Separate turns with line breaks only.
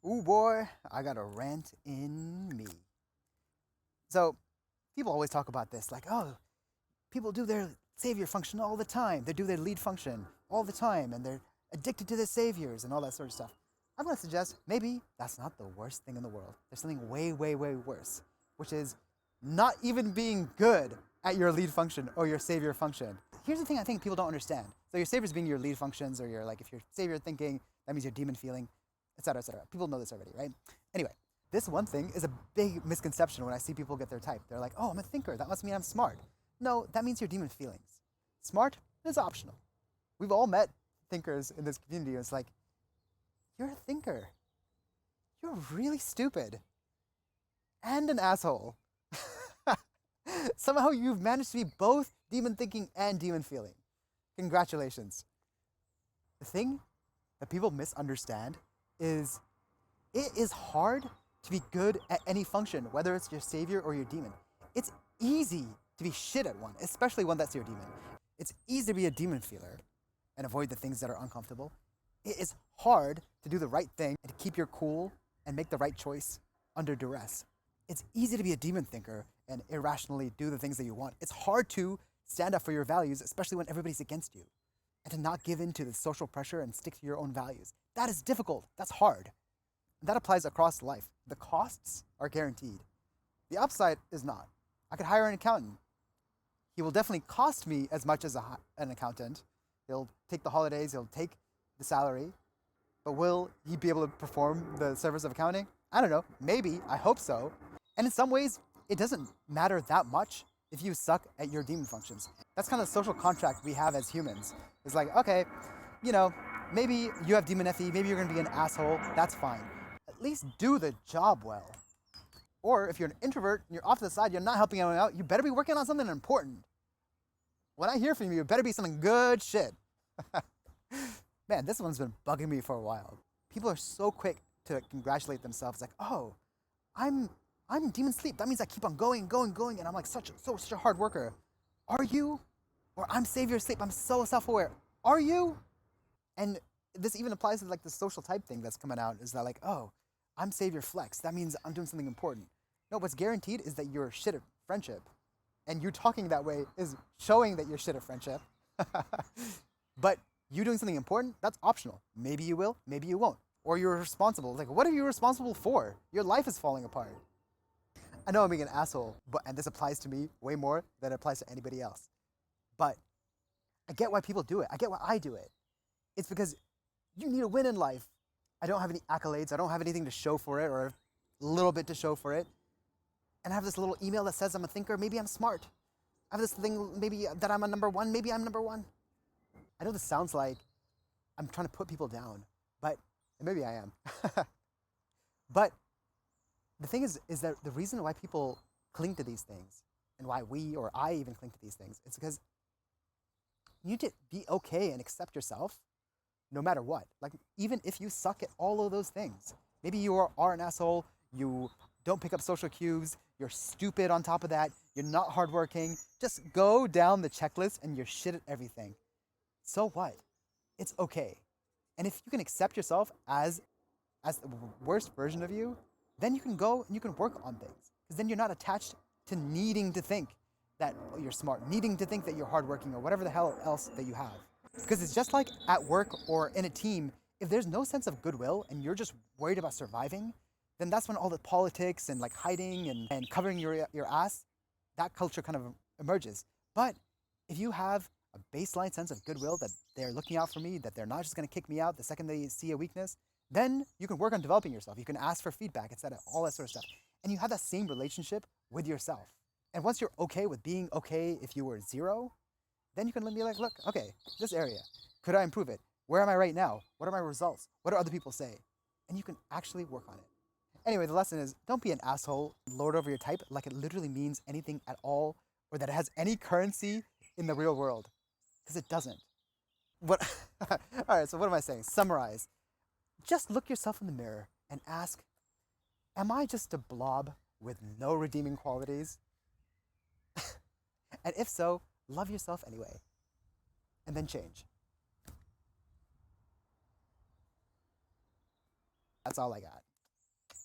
Ooh boy, I got a rant in me. So people always talk about this, like, oh, people do their savior function all the time. They do their lead function all the time, and they're addicted to their saviors and all that sort of stuff. I'm going to suggest maybe that's not the worst thing in the world. There's something way, way, way worse, which is not even being good at your lead function or your savior function. Here's the thing I think people don't understand. So your saviors being your lead functions, or your, like, if you're savior thinking, that means you're demon feeling, etc., etc. People know this already, right? Anyway, this one thing is a big misconception when I see people get their type. They're like, oh, I'm a thinker. That must mean I'm smart. No, that means you're demon feelings. Smart is optional. We've all met thinkers in this community. And it's like, you're a thinker. You're really stupid. And an asshole. Somehow you've managed to be both demon thinking and demon feeling. Congratulations. The thing that people misunderstand is it is hard to be good at any function, whether it's your savior or your demon. It's easy to be shit at one, especially one that's your demon. It's easy to be a demon feeler and avoid the things that are uncomfortable. It is hard to do the right thing and to keep your cool and make the right choice under duress. It's easy to be a demon thinker and irrationally do the things that you want. It's hard to stand up for your values, especially when everybody's against you, and to not give in to the social pressure and stick to your own values. That is difficult. That's hard. And that applies across life. The costs are guaranteed. The upside is not. I could hire an accountant. He will definitely cost me as much as an accountant. He'll take the holidays, he'll take the salary, but will he be able to perform the service of accounting? I don't know. Maybe. I hope so. And in some ways, it doesn't matter that much if you suck at your demon functions. That's kind of the social contract we have as humans. It's like, okay, maybe you have demon FE, maybe you're going to be an asshole. That's fine. At least do the job well. Or if you're an introvert and you're off to the side, you're not helping anyone out, you better be working on something important. When I hear from you, it better be something good shit. Man, this one's been bugging me for a while. People are so quick to congratulate themselves, like, oh, I'm demon sleep. That means I keep on going, and I'm like such a hard worker. Are you? Or I'm savior sleep. I'm so self-aware. Are you? And this even applies to, like, the social type thing that's coming out, is that, like, oh, I'm savior flex. That means I'm doing something important. No, what's guaranteed is that you're shit at friendship. And you talking that way is showing that you're shit at friendship. But you doing something important, that's optional. Maybe you will, maybe you won't. Or you're responsible. Like, what are you responsible for? Your life is falling apart. I know I'm being an asshole, and this applies to me way more than it applies to anybody else. But I get why people do it. I get why I do it. It's because you need a win in life. I don't have any accolades. I don't have anything to show for it, or a little bit to show for it. And I have this little email that says I'm a thinker. Maybe I'm smart. I have this thing maybe that I'm a number one. Maybe I'm number one. I know this sounds like I'm trying to put people down, but maybe I am. But the thing is that the reason why people cling to these things, and why we, or I even cling to these things, is because you need to be okay and accept yourself no matter what. Like, even if you suck at all of those things. Maybe you are an asshole, you don't pick up social cues, you're stupid on top of that, you're not hardworking. Just go down the checklist and you're shit at everything. So what? It's okay. And if you can accept yourself as the worst version of you, then you can go and you can work on things. Because then you're not attached to needing to think that you're smart, needing to think that you're hardworking, or whatever the hell else that you have. Because it's just like at work or in a team, if there's no sense of goodwill and you're just worried about surviving, then that's when all the politics and, like, hiding and covering your ass, that culture kind of emerges. But if you have a baseline sense of goodwill, that they're looking out for me, that they're not just going to kick me out the second they see a weakness, then you can work on developing yourself. You can ask for feedback, etc., all that sort of stuff. And you have that same relationship with yourself. And once you're okay with being okay if you were 0, then you can be like, look, okay, this area, could I improve it? Where am I right now? What are my results? What do other people say? And you can actually work on it. Anyway, the lesson is, don't be an asshole, lord over your type, like it literally means anything at all, or that it has any currency in the real world. Because it doesn't. All right, so what am I saying? Summarize. Just look yourself in the mirror and ask, am I just a blob with no redeeming qualities? And if so, love yourself anyway. And then change. That's all I got.